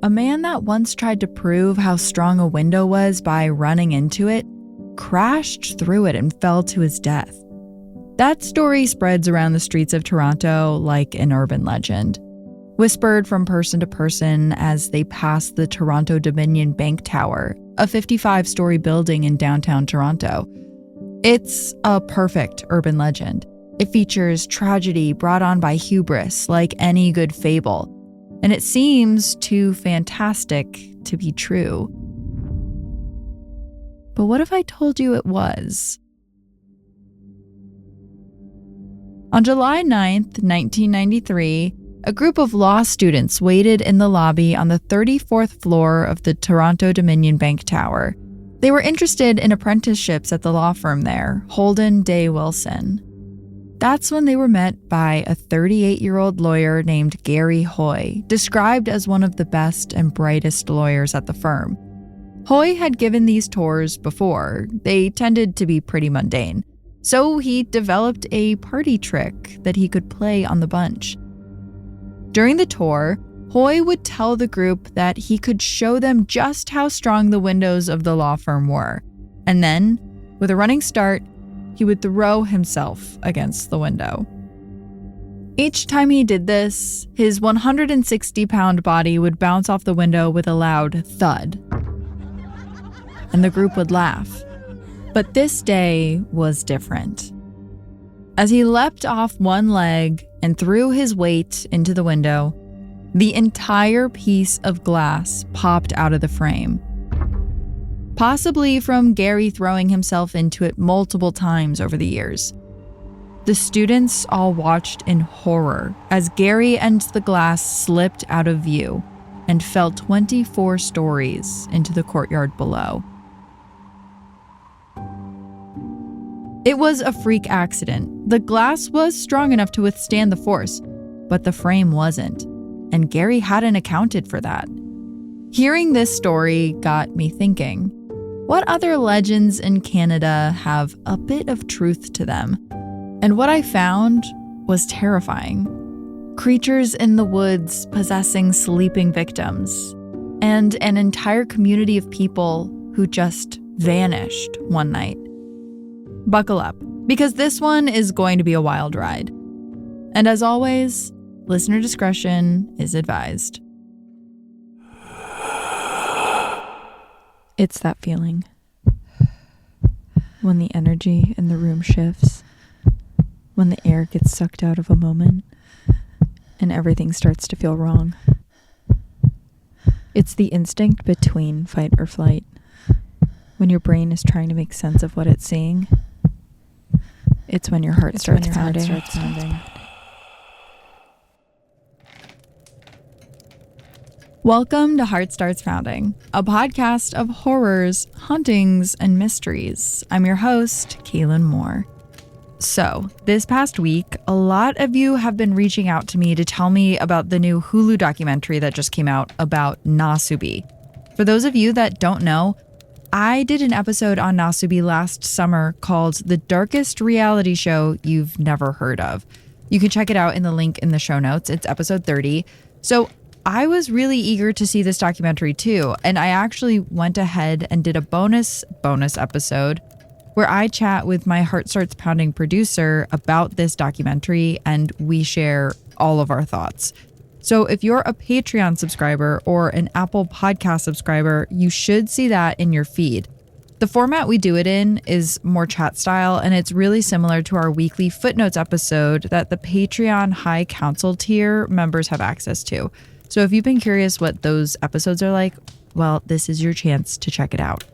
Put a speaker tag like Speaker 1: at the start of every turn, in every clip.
Speaker 1: a man that once tried to prove how strong a window was by running into it crashed through it and fell to his death. That story spreads around the streets of Toronto like an urban legend, whispered from person to person as they pass the Toronto Dominion Bank Tower, a 55-story building in downtown Toronto. It's a perfect urban legend. It features tragedy brought on by hubris like any good fable, and it seems too fantastic to be true. But what if I told you it was? On July 9th, 1993, a group of law students waited in the lobby on the 34th floor of the Toronto Dominion Bank Tower. They were interested in apprenticeships at the law firm there, Holden Day Wilson. That's when they were met by a 38-year-old lawyer named Gary Hoy, described as one of the best and brightest lawyers at the firm. Hoy had given these tours before. They tended to be pretty mundane. So he developed a party trick that he could play on the bunch. During the tour, Hoy would tell the group that he could show them just how strong the windows of the law firm were. And then, with a running start, he would throw himself against the window. Each time he did this, his 160-pound body would bounce off the window with a loud thud. And the group would laugh. But this day was different. As he leapt off one leg and threw his weight into the window, the entire piece of glass popped out of the frame. Possibly from Gary throwing himself into it multiple times over the years. The students all watched in horror as Gary and the glass slipped out of view and fell 24 stories into the courtyard below. It was a freak accident. The glass was strong enough to withstand the force, but the frame wasn't, and Gary hadn't accounted for that. Hearing this story got me thinking, what other legends in Canada have a bit of truth to them? And what I found was terrifying. Creatures in the woods possessing sleeping victims, and an entire community of people who just vanished one night. Buckle up, because this one is going to be a wild ride. And as always, listener discretion is advised. It's that feeling when the energy in the room shifts, when the air gets sucked out of a moment, and everything starts to feel wrong. It's the instinct between fight or flight, when your brain is trying to make sense of what it's seeing. It's when your heart starts pounding. Welcome to Heart Starts Pounding, a podcast of horrors, hauntings, and mysteries. I'm your host, Kaylin Moore. So, this past week, a lot of you have been reaching out to me to tell me about the new Hulu documentary that just came out about Nasubi. For those of you that don't know, I did an episode on Nasubi last summer called The Darkest Reality Show You've Never Heard of. You can check it out in the link in the show notes. It's episode 30. So I was really eager to see this documentary too, and I actually went ahead and did a bonus episode where I chat with my Heart Starts Pounding producer about this documentary, and we share all of our thoughts. So if you're a Patreon subscriber or an Apple Podcast subscriber, you should see that in your feed. The format we do it in is more chat style, and it's really similar to our weekly footnotes episode that the Patreon High Council tier members have access to. So if you've been curious what those episodes are like, well, this is your chance to check it out.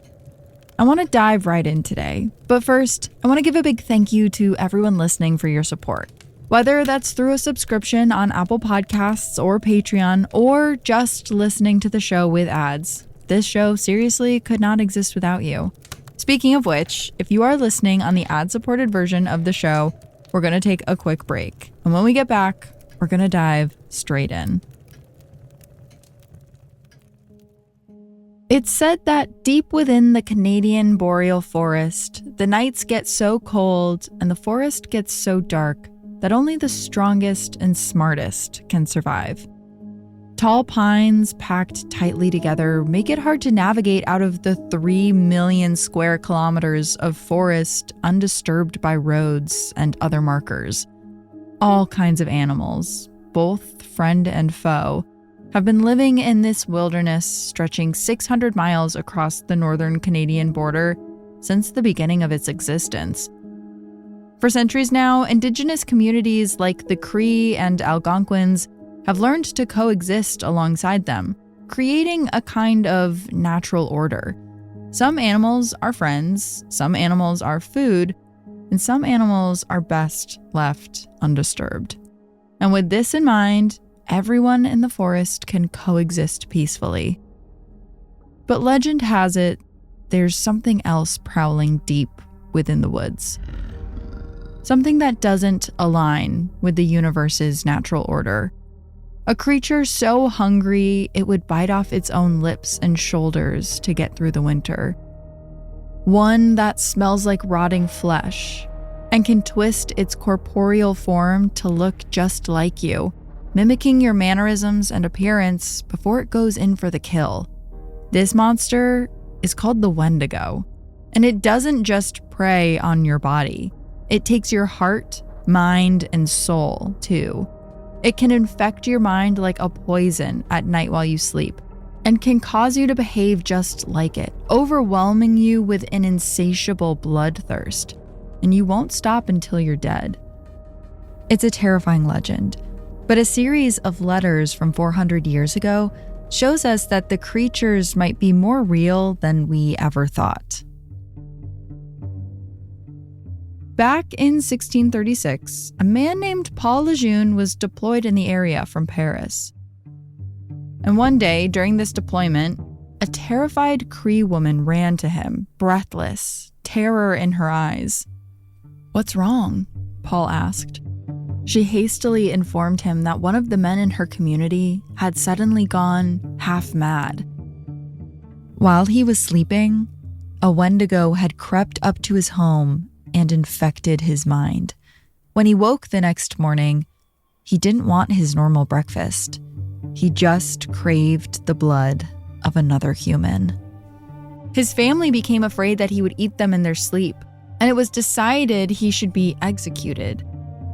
Speaker 1: I want to dive right in today, but first, I want to give a big thank you to everyone listening for your support. Whether that's through a subscription on Apple Podcasts or Patreon, or just listening to the show with ads, this show seriously could not exist without you. Speaking of which, if you are listening on the ad-supported version of the show, we're going to take a quick break. And when we get back, we're going to dive straight in. It's said that deep within the Canadian boreal forest, the nights get so cold and the forest gets so dark that only the strongest and smartest can survive. Tall pines packed tightly together make it hard to navigate out of the 3 million square kilometers of forest undisturbed by roads and other markers. All kinds of animals, both friend and foe, have been living in this wilderness stretching 600 miles across the northern Canadian border since the beginning of its existence. For centuries now, Indigenous communities like the Cree and Algonquins have learned to coexist alongside them, creating a kind of natural order. Some animals are friends, some animals are food, and some animals are best left undisturbed. And with this in mind, everyone in the forest can coexist peacefully. But legend has it, there's something else prowling deep within the woods. Something that doesn't align with the universe's natural order. A creature so hungry it would bite off its own lips and shoulders to get through the winter. One that smells like rotting flesh and can twist its corporeal form to look just like you, mimicking your mannerisms and appearance before it goes in for the kill. This monster is called the Wendigo, and it doesn't just prey on your body. It takes your heart, mind, and soul, too. It can infect your mind like a poison at night while you sleep, and can cause you to behave just like it, overwhelming you with an insatiable bloodthirst, and you won't stop until you're dead. It's a terrifying legend, but a series of letters from 400 years ago shows us that the creatures might be more real than we ever thought. Back in 1636, a man named Paul Lejeune was deployed in the area from Paris. And one day, during this deployment, a terrified Cree woman ran to him, breathless, terror in her eyes. "What's wrong?" Paul asked. She hastily informed him that one of the men in her community had suddenly gone half mad. While he was sleeping, a Wendigo had crept up to his home and infected his mind. When he woke the next morning, he didn't want his normal breakfast. He just craved the blood of another human. His family became afraid that he would eat them in their sleep, and it was decided he should be executed.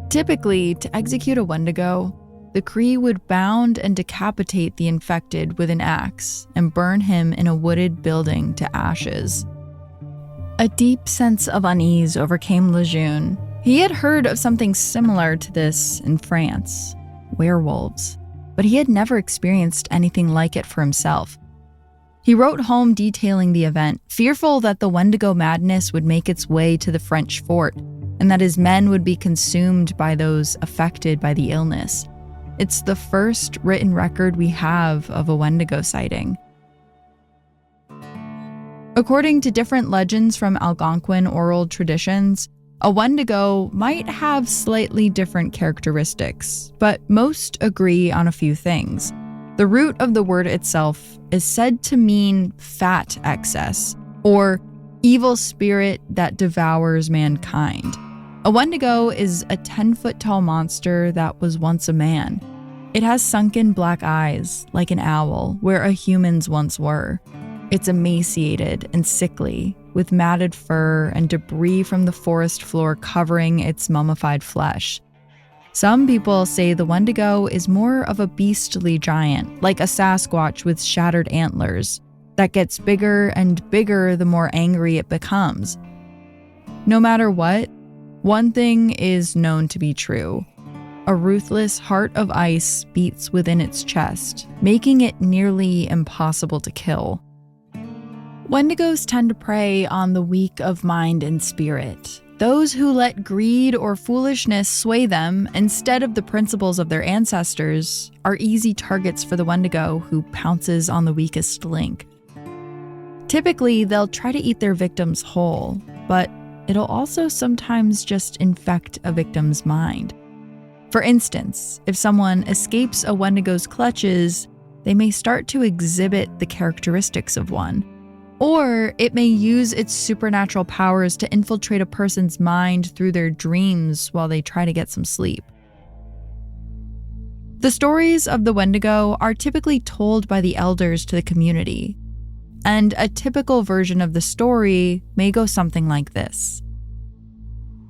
Speaker 1: Typically, to execute a Wendigo, the Cree would bound and decapitate the infected with an axe and burn him in a wooded building to ashes. A deep sense of unease overcame Lejeune. He had heard of something similar to this in France, werewolves, but he had never experienced anything like it for himself. He wrote home detailing the event, fearful that the Wendigo madness would make its way to the French fort and that his men would be consumed by those affected by the illness. It's the first written record we have of a Wendigo sighting. According to different legends from Algonquin oral traditions, a Wendigo might have slightly different characteristics, but most agree on a few things. The root of the word itself is said to mean fat excess, or evil spirit that devours mankind. A Wendigo is a 10-foot-tall monster that was once a man. It has sunken black eyes, like an owl, where a human's once were. It's emaciated and sickly, with matted fur and debris from the forest floor covering its mummified flesh. Some people say the Wendigo is more of a beastly giant, like a Sasquatch with shattered antlers, that gets bigger and bigger the more angry it becomes. No matter what, one thing is known to be true. A ruthless heart of ice beats within its chest, making it nearly impossible to kill. Wendigos tend to prey on the weak of mind and spirit, those who let greed or foolishness sway them instead of the principles of their ancestors are easy targets for the Wendigo who pounces on the weakest link. Typically, they'll try to eat their victims whole, but it'll also sometimes just infect a victim's mind. For instance, if someone escapes a Wendigo's clutches, they may start to exhibit the characteristics of one. Or it may use its supernatural powers to infiltrate a person's mind through their dreams while they try to get some sleep. The stories of the Wendigo are typically told by the elders to the community, and a typical version of the story may go something like this.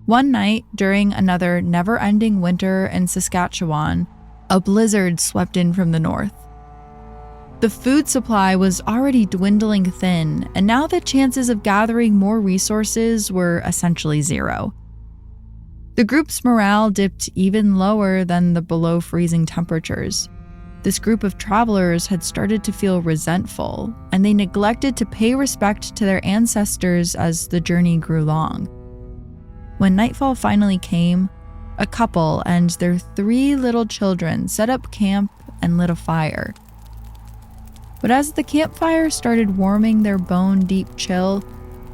Speaker 1: One night during another never-ending winter in Saskatchewan, a blizzard swept in from the north. The food supply was already dwindling thin, and now the chances of gathering more resources were essentially zero. The group's morale dipped even lower than the below freezing temperatures. This group of travelers had started to feel resentful, and they neglected to pay respect to their ancestors as the journey grew long. When nightfall finally came, a couple and their 3 little children set up camp and lit a fire. But as the campfire started warming their bone-deep chill,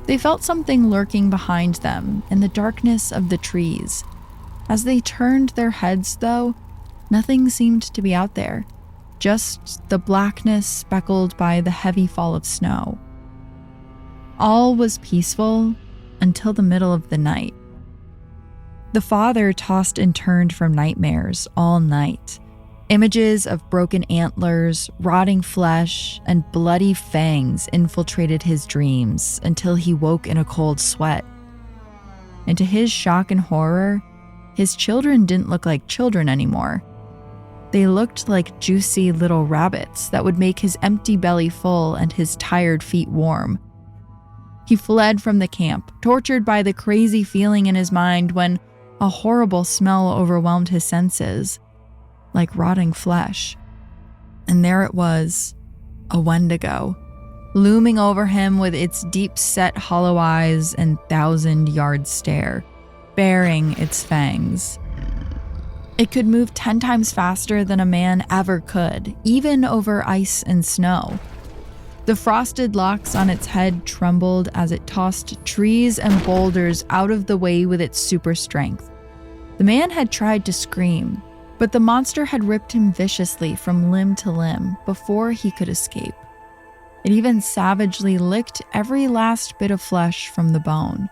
Speaker 1: they felt something lurking behind them in the darkness of the trees. As they turned their heads, though, nothing seemed to be out there, just the blackness speckled by the heavy fall of snow. All was peaceful until the middle of the night. The father tossed and turned from nightmares all night. Images of broken antlers, rotting flesh, and bloody fangs infiltrated his dreams until he woke in a cold sweat. And to his shock and horror, his children didn't look like children anymore. They looked like juicy little rabbits that would make his empty belly full and his tired feet warm. He fled from the camp, tortured by the crazy feeling in his mind when a horrible smell overwhelmed his senses, like rotting flesh. And there it was, a Wendigo, looming over him with its deep-set hollow eyes and 1,000-yard stare, baring its fangs. It could move 10 times faster than a man ever could, even over ice and snow. The frosted locks on its head trembled as it tossed trees and boulders out of the way with its super strength. The man had tried to scream, but the monster had ripped him viciously from limb to limb before he could escape. It even savagely licked every last bit of flesh from the bone.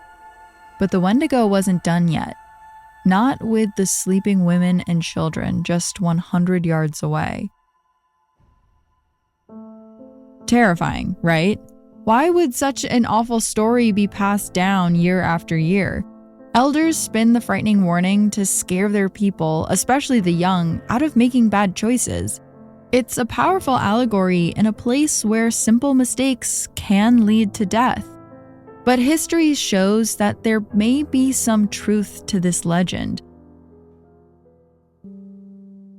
Speaker 1: But the Wendigo wasn't done yet. Not with the sleeping women and children just 100 yards away. Terrifying, right? Why would such an awful story be passed down year after year? Elders spin the frightening warning to scare their people, especially the young, out of making bad choices. It's a powerful allegory in a place where simple mistakes can lead to death. But history shows that there may be some truth to this legend.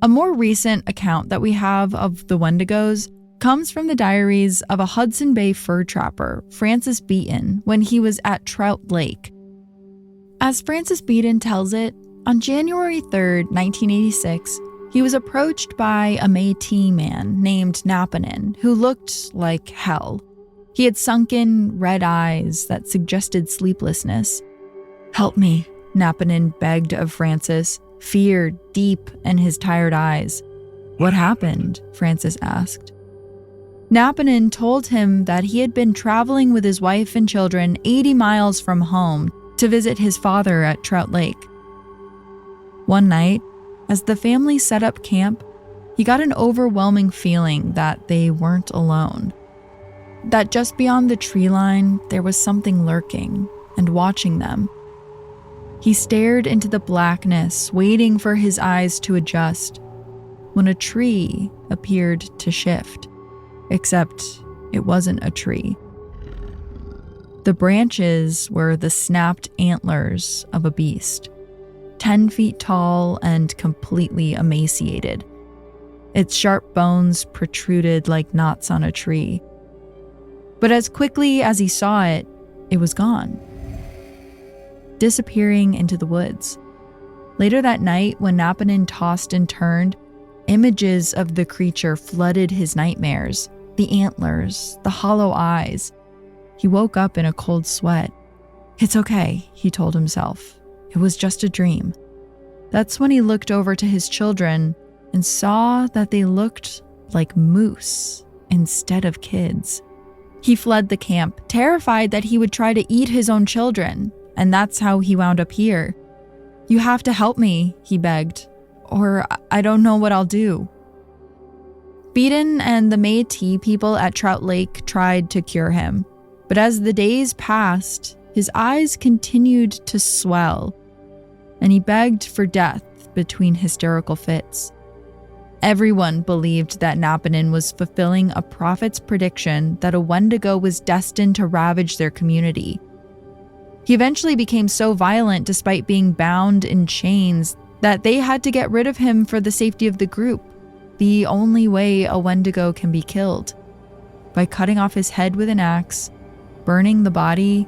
Speaker 1: A more recent account that we have of the Wendigos comes from the diaries of a Hudson Bay fur trapper, Francis Beaton, when he was at Trout Lake. As Francis Beaton tells it, on January 3rd, 1986, he was approached by a Métis man named Napanin, who looked like hell. He had sunken red eyes that suggested sleeplessness. "Help me," Napanin begged of Francis, fear deep in his tired eyes. "What happened?" Francis asked. Napanin told him that he had been traveling with his wife and children 80 miles from home to visit his father at Trout Lake. One night, as the family set up camp, he got an overwhelming feeling that they weren't alone. That just beyond the tree line, there was something lurking and watching them. He stared into the blackness, waiting for his eyes to adjust, when a tree appeared to shift. Except it wasn't a tree. The branches were the snapped antlers of a beast, 10 feet tall and completely emaciated. Its sharp bones protruded like knots on a tree. But as quickly as he saw it, it was gone, disappearing into the woods. Later that night, when Napanin tossed and turned, images of the creature flooded his nightmares. The antlers, the hollow eyes. He woke up in a cold sweat. "It's okay," he told himself. "It was just a dream." That's when he looked over to his children and saw that they looked like moose instead of kids. He fled the camp, terrified that he would try to eat his own children, and that's how he wound up here. "You have to help me," he begged. or I don't know what I'll do. Beaton and the Métis people at Trout Lake tried to cure him, but as the days passed, his eyes continued to swell, and he begged for death between hysterical fits. Everyone believed that Napanen was fulfilling a prophet's prediction that a Wendigo was destined to ravage their community. He eventually became so violent despite being bound in chains that they had to get rid of him for the safety of the group, the only way a Wendigo can be killed, by cutting off his head with an axe, burning the body,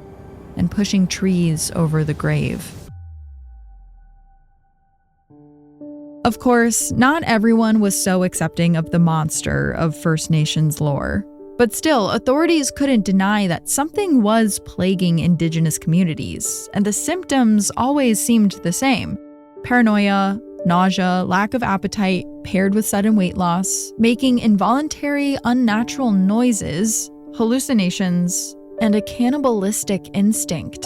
Speaker 1: and pushing trees over the grave. Of course, not everyone was so accepting of the monster of First Nations lore, but still, authorities couldn't deny that something was plaguing Indigenous communities, and the symptoms always seemed the same: paranoia, nausea, lack of appetite, paired with sudden weight loss, making involuntary, unnatural noises, hallucinations, and a cannibalistic instinct.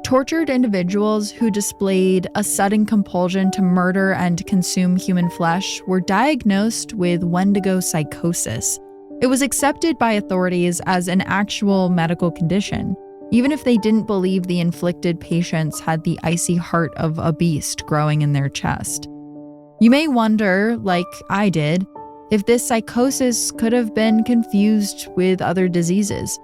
Speaker 1: Tortured individuals who displayed a sudden compulsion to murder and consume human flesh were diagnosed with Wendigo psychosis. It was accepted by authorities as an actual medical condition, even if they didn't believe the inflicted patients had the icy heart of a beast growing in their chest. You may wonder, like I did, if this psychosis could have been confused with other diseases.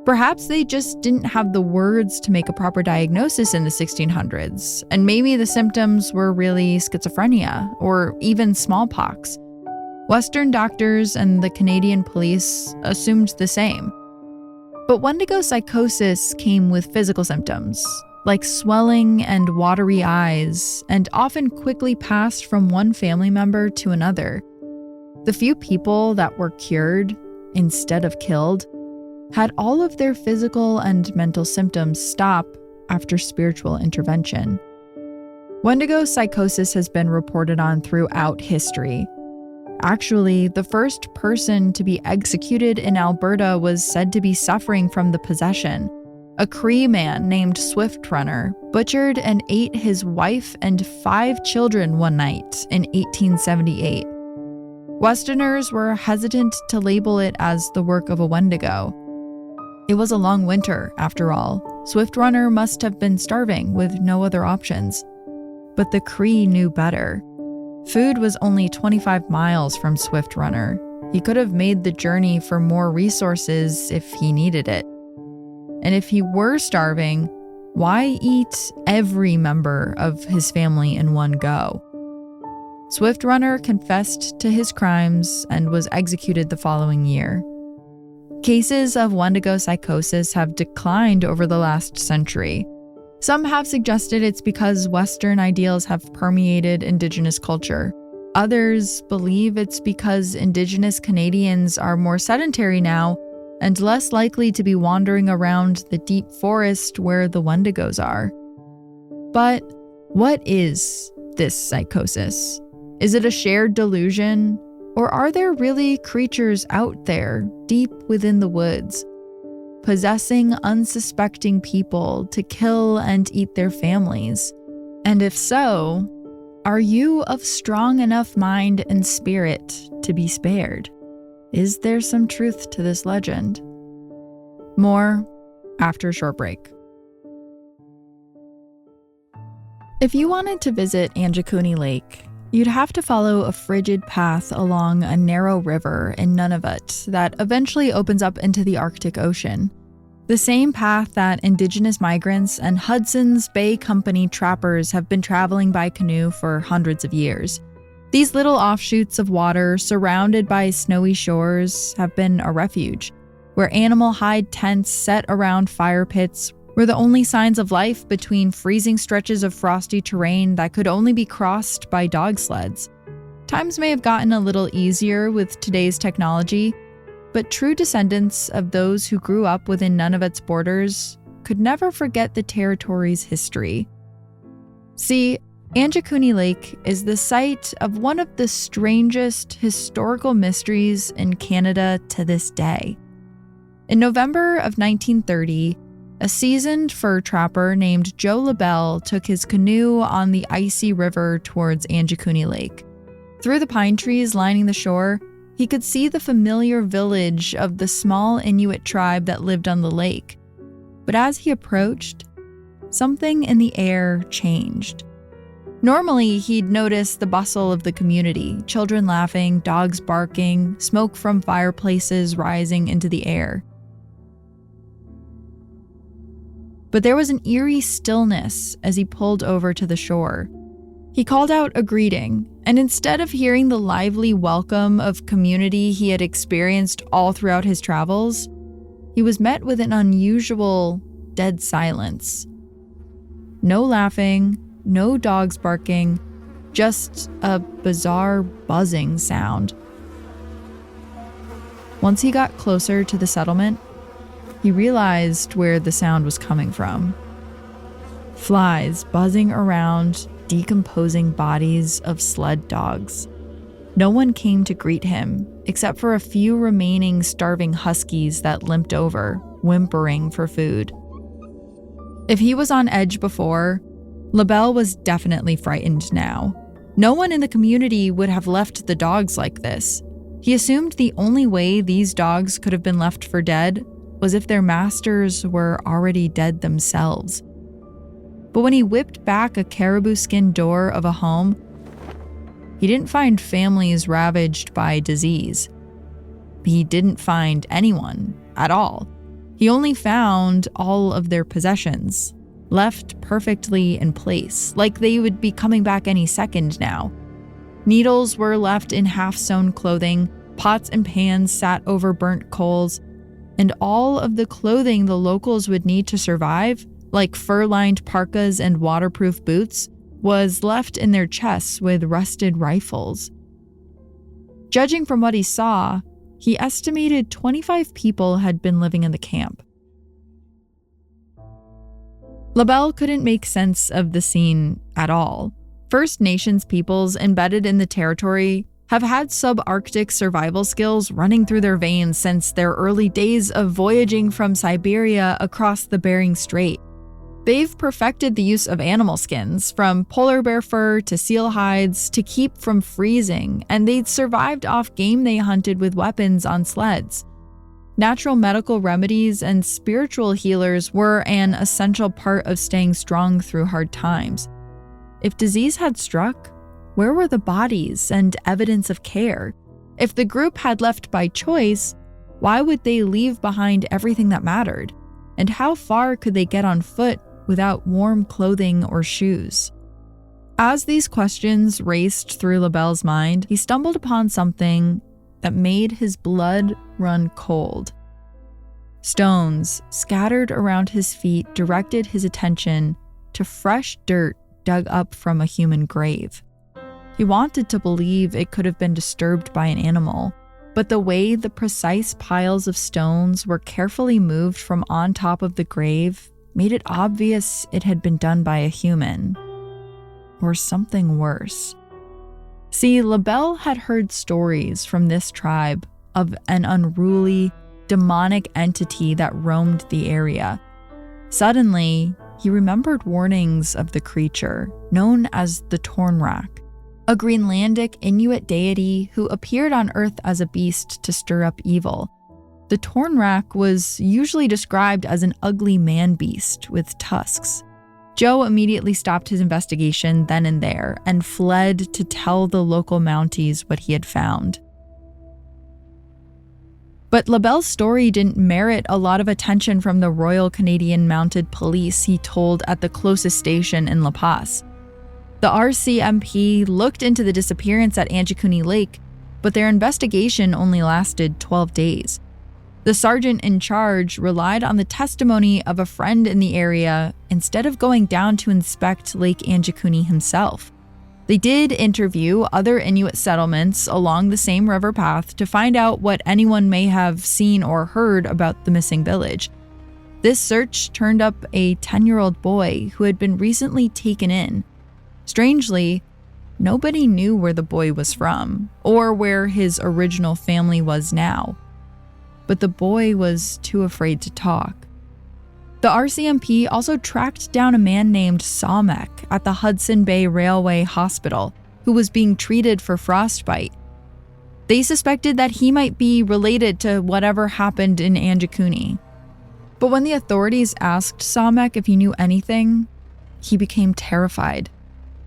Speaker 1: Perhaps they just didn't have the words to make a proper diagnosis in the 1600s, and maybe the symptoms were really schizophrenia or even smallpox. Western doctors and the Canadian police assumed the same. But Wendigo psychosis came with physical symptoms, like swelling and watery eyes, and often quickly passed from one family member to another. The few people that were cured, instead of killed, had all of their physical and mental symptoms stop after spiritual intervention. Wendigo psychosis has been reported on throughout history. Actually, the first person to be executed in Alberta was said to be suffering from the possession. A Cree man named Swift Runner butchered and ate his wife and 5 children one night in 1878. Westerners were hesitant to label it as the work of a Wendigo. It was a long winter, after all. Swift Runner must have been starving with no other options. But the Cree knew better. Food was only 25 miles from Swift Runner. He could have made the journey for more resources if he needed it. And if he were starving, why eat every member of his family in one go? Swift Runner confessed to his crimes and was executed the following year. Cases of Wendigo psychosis have declined over the last century. Some have suggested it's because Western ideals have permeated Indigenous culture. Others believe it's because Indigenous Canadians are more sedentary now and less likely to be wandering around the deep forest where the Wendigos are. But what is this psychosis? Is it a shared delusion? Or are there really creatures out there, deep within the woods, possessing unsuspecting people to kill and eat their families? And if so, are you of strong enough mind and spirit to be spared? Is there some truth to this legend? More after a short break. If you wanted to visit Anjikuni Lake, you'd have to follow a frigid path along a narrow river in Nunavut that eventually opens up into the Arctic Ocean. The same path that Indigenous migrants and Hudson's Bay Company trappers have been traveling by canoe for hundreds of years. These little offshoots of water surrounded by snowy shores have been a refuge, where animal hide tents set around fire pits were the only signs of life between freezing stretches of frosty terrain that could only be crossed by dog sleds. Times may have gotten a little easier with today's technology, but true descendants of those who grew up within Nunavut's borders could never forget the territory's history. See, Anjikuni Lake is the site of one of the strangest historical mysteries in Canada to this day. In November of 1930, A seasoned fur trapper named Joe LaBelle took his canoe on the icy river towards Anjikuni Lake. Through the pine trees lining the shore, he could see the familiar village of the small Inuit tribe that lived on the lake. But as he approached, something in the air changed. Normally, he'd notice the bustle of the community, children laughing, dogs barking, smoke from fireplaces rising into the air. But there was an eerie stillness as he pulled over to the shore. He called out a greeting, and instead of hearing the lively welcome of community he had experienced all throughout his travels, he was met with an unusual, dead silence. No laughing, no dogs barking, just a bizarre buzzing sound. Once he got closer to the settlement, he realized where the sound was coming from. Flies buzzing around decomposing bodies of sled dogs. No one came to greet him, except for a few remaining starving huskies that limped over, whimpering for food. If he was on edge before, LaBelle was definitely frightened now. No one in the community would have left the dogs like this. He assumed the only way these dogs could have been left for dead was if their masters were already dead themselves. But when he whipped back a caribou skin door of a home, he didn't find families ravaged by disease. He didn't find anyone at all. He only found all of their possessions, left perfectly in place, like they would be coming back any second now. Needles were left in half-sewn clothing, pots and pans sat over burnt coals, and all of the clothing the locals would need to survive, like fur-lined parkas and waterproof boots, was left in their chests with rusted rifles. Judging from what he saw, he estimated 25 people had been living in the camp. LaBelle couldn't make sense of the scene at all. First Nations peoples embedded in the territory have had subarctic survival skills running through their veins since their early days of voyaging from Siberia across the Bering Strait. They've perfected the use of animal skins, from polar bear fur to seal hides, to keep from freezing, and they'd survived off game they hunted with weapons on sleds. Natural medical remedies and spiritual healers were an essential part of staying strong through hard times. If disease had struck, where were the bodies and evidence of care? If the group had left by choice, why would they leave behind everything that mattered? And how far could they get on foot without warm clothing or shoes? As these questions raced through LaBelle's mind, he stumbled upon something that made his blood run cold. Stones scattered around his feet directed his attention to fresh dirt dug up from a human grave. He wanted to believe it could have been disturbed by an animal, but the way the precise piles of stones were carefully moved from on top of the grave made it obvious it had been done by a human. Or something worse. See, LaBelle had heard stories from this tribe of an unruly, demonic entity that roamed the area. Suddenly, he remembered warnings of the creature, known as the Tornrak, a Greenlandic Inuit deity who appeared on Earth as a beast to stir up evil. The Tornrak was usually described as an ugly man-beast with tusks. Joe immediately stopped his investigation then and there and fled to tell the local Mounties what he had found. But LaBelle's story didn't merit a lot of attention from the Royal Canadian Mounted Police he told at the closest station in La Paz. The RCMP looked into the disappearance at Anjikuni Lake, but their investigation only lasted 12 days. The sergeant in charge relied on the testimony of a friend in the area instead of going down to inspect Lake Anjikuni himself. They did interview other Inuit settlements along the same river path to find out what anyone may have seen or heard about the missing village. This search turned up a 10-year-old boy who had been recently taken in. Strangely, nobody knew where the boy was from or where his original family was now. But the boy was too afraid to talk. The RCMP also tracked down a man named Samek at the Hudson Bay Railway Hospital who was being treated for frostbite. They suspected that he might be related to whatever happened in Anjikuni. But when the authorities asked Samek if he knew anything, he became terrified.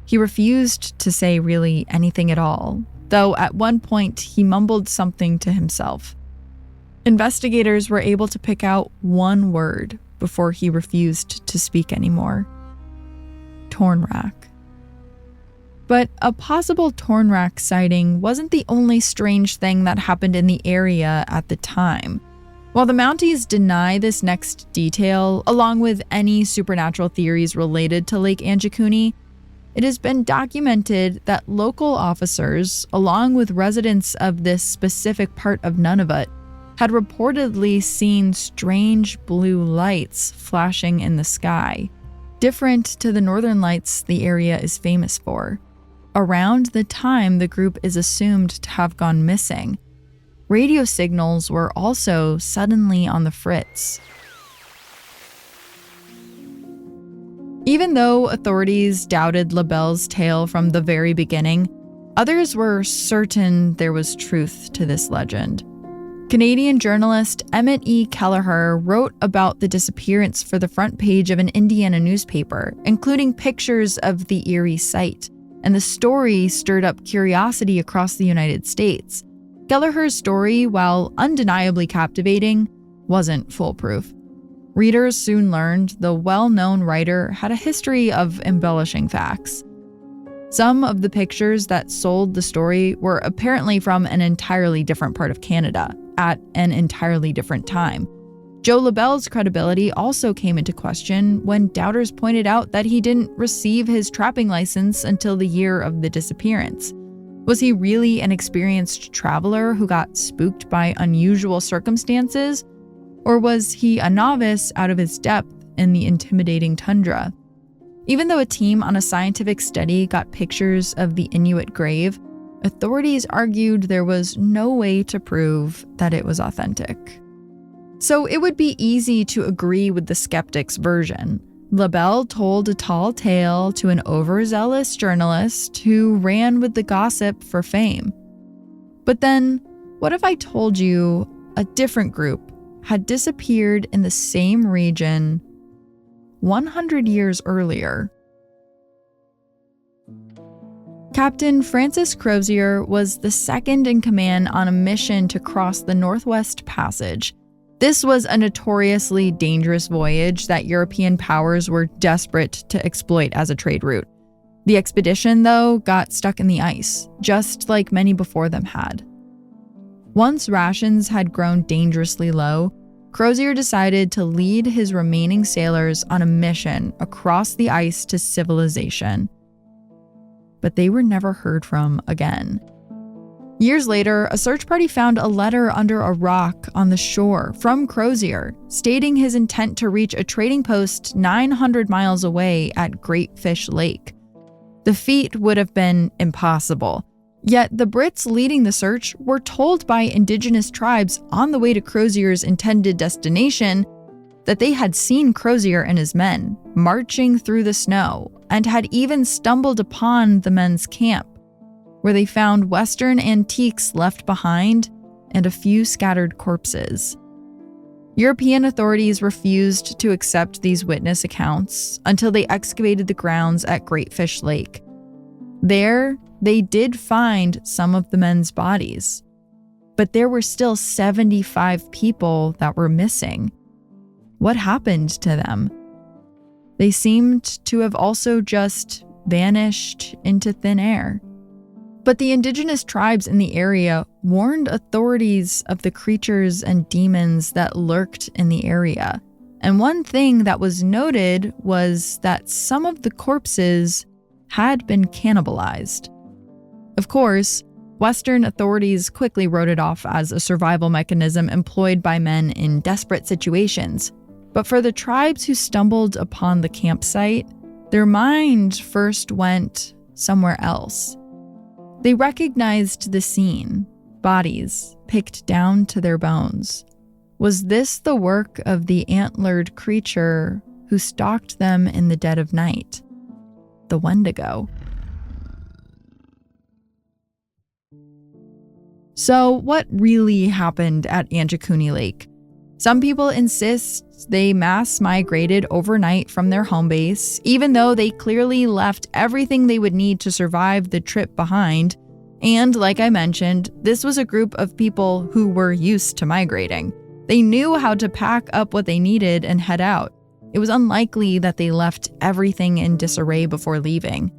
Speaker 1: He refused to say really anything at all, though at one point he mumbled something to himself. Investigators were able to pick out one word before he refused to speak anymore. Tornrak. But a possible Tornrak sighting wasn't the only strange thing that happened in the area at the time. While the Mounties deny this next detail, along with any supernatural theories related to Lake Anjikuni, it has been documented that local officers, along with residents of this specific part of Nunavut, had reportedly seen strange blue lights flashing in the sky, different to the northern lights the area is famous for. Around the time the group is assumed to have gone missing, radio signals were also suddenly on the fritz. Even though authorities doubted LaBelle's tale from the very beginning, others were certain there was truth to this legend. Canadian journalist Emmett E. Kelleher wrote about the disappearance for the front page of an Indiana newspaper, including pictures of the eerie site, and the story stirred up curiosity across the United States. Kelleher's story, while undeniably captivating, wasn't foolproof. Readers soon learned the well-known writer had a history of embellishing facts. Some of the pictures that sold the story were apparently from an entirely different part of Canada, at an entirely different time. Joe LaBelle's credibility also came into question when doubters pointed out that he didn't receive his trapping license until the year of the disappearance. Was he really an experienced traveler who got spooked by unusual circumstances? Or was he a novice out of his depth in the intimidating tundra? Even though a team on a scientific study got pictures of the Inuit grave, authorities argued there was no way to prove that it was authentic. So it would be easy to agree with the skeptic's version. LaBelle told a tall tale to an overzealous journalist who ran with the gossip for fame. But then, what if I told you a different group had disappeared in the same region 100 years earlier? Captain Francis Crozier was the second in command on a mission to cross the Northwest Passage. This was a notoriously dangerous voyage that European powers were desperate to exploit as a trade route. The expedition, though, got stuck in the ice, just like many before them had. Once rations had grown dangerously low, Crozier decided to lead his remaining sailors on a mission across the ice to civilization. But they were never heard from again. Years later, a search party found a letter under a rock on the shore from Crozier, stating his intent to reach a trading post 900 miles away at Great Fish Lake. The feat would have been impossible. Yet the Brits leading the search were told by indigenous tribes on the way to Crozier's intended destination that they had seen Crozier and his men marching through the snow and had even stumbled upon the men's camp, where they found Western antiques left behind and a few scattered corpses. European authorities refused to accept these witness accounts until they excavated the grounds at Great Fish Lake. There, they did find some of the men's bodies, but there were still 75 people that were missing. What happened to them? They seemed to have also just vanished into thin air. But the indigenous tribes in the area warned authorities of the creatures and demons that lurked in the area. And one thing that was noted was that some of the corpses had been cannibalized. Of course, Western authorities quickly wrote it off as a survival mechanism employed by men in desperate situations. But for the tribes who stumbled upon the campsite, their mind first went somewhere else. They recognized the scene, bodies picked down to their bones, Was this the work of the antlered creature who stalked them in the dead of night? The Wendigo. So, what really happened at Anjikuni Lake? Some people insist they mass migrated overnight from their home base, even though they clearly left everything they would need to survive the trip behind. And like I mentioned, this was a group of people who were used to migrating. They knew how to pack up what they needed and head out. It was unlikely that they left everything in disarray before leaving.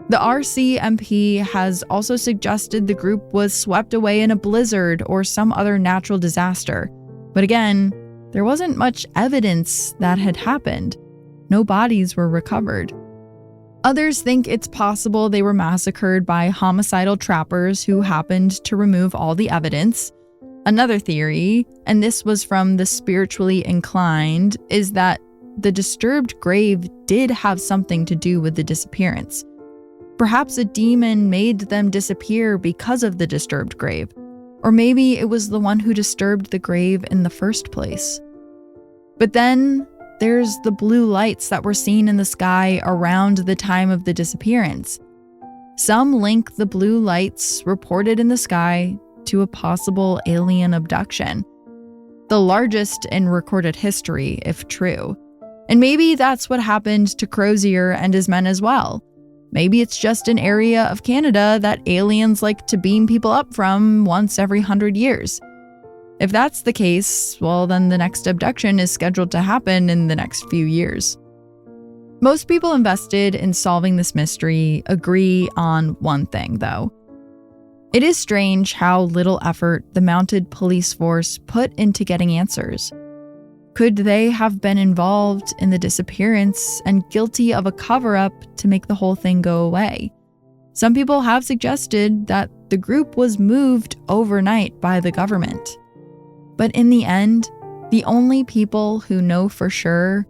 Speaker 1: The RCMP has also suggested the group was swept away in a blizzard or some other natural disaster. But again, there wasn't much evidence that had happened. No bodies were recovered. Others think it's possible they were massacred by homicidal trappers who happened to remove all the evidence. Another theory, and this was from the spiritually inclined, is that the disturbed grave did have something to do with the disappearance. Perhaps a demon made them disappear because of the disturbed grave. Or maybe it was the one who disturbed the grave in the first place. But then there's the blue lights that were seen in the sky around the time of the disappearance. Some link the blue lights reported in the sky to a possible alien abduction, the largest in recorded history, if true. And maybe that's what happened to Crozier and his men as well. Maybe it's just an area of Canada that aliens like to beam people up from once every 100 years. If that's the case, well, then the next abduction is scheduled to happen in the next few years. Most people invested in solving this mystery agree on one thing, though. It is strange how little effort the mounted police force put into getting answers. Could they have been involved in the disappearance and guilty of a cover-up to make the whole thing go away? Some people have suggested that the group was moved overnight by the government. But in the end, the only people who know for sure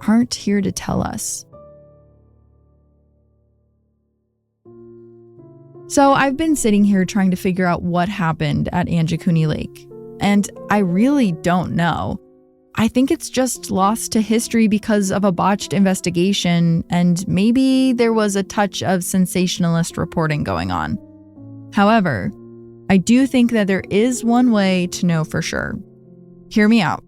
Speaker 1: aren't here to tell us. So I've been sitting here trying to figure out what happened at Anjikuni Lake, and I really don't know. I think it's just lost to history because of a botched investigation, and maybe there was a touch of sensationalist reporting going on. However, I do think that there is one way to know for sure. Hear me out.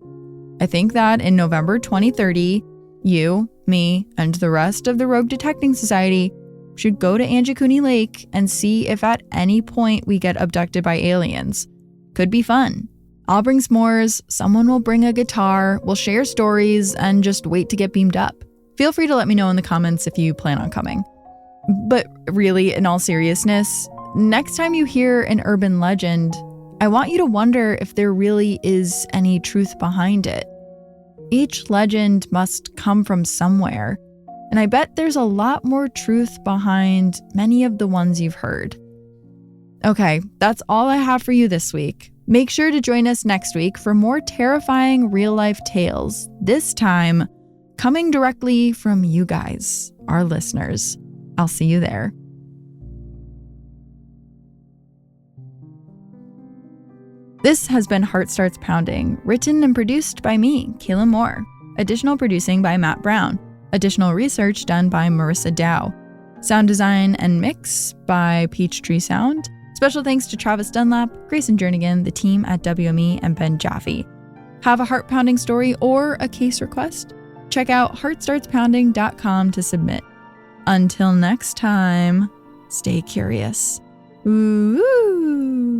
Speaker 1: I think that in November 2030, you, me, and the rest of the Rogue Detecting Society should go to Anjikuni Lake and see if at any point we get abducted by aliens. Could be fun. I'll bring s'mores, someone will bring a guitar, we'll share stories, and just wait to get beamed up. Feel free to let me know in the comments if you plan on coming. But really, in all seriousness, next time you hear an urban legend, I want you to wonder if there really is any truth behind it. Each legend must come from somewhere, and I bet there's a lot more truth behind many of the ones you've heard. Okay, that's all I have for you this week. Make sure to join us next week for more terrifying real-life tales, this time coming directly from you guys, our listeners. I'll see you there. This has been Heart Starts Pounding, written and produced by me, Kayla Moore. Additional producing by Matt Brown. Additional research done by Marissa Dow. Sound design and mix by Peachtree Sound. Special thanks to Travis Dunlap, Grayson Jernigan, the team at WME, and Ben Jaffe. Have a heart-pounding story or a case request? Check out heartstartspounding.com to submit. Until next time, stay curious. Ooh.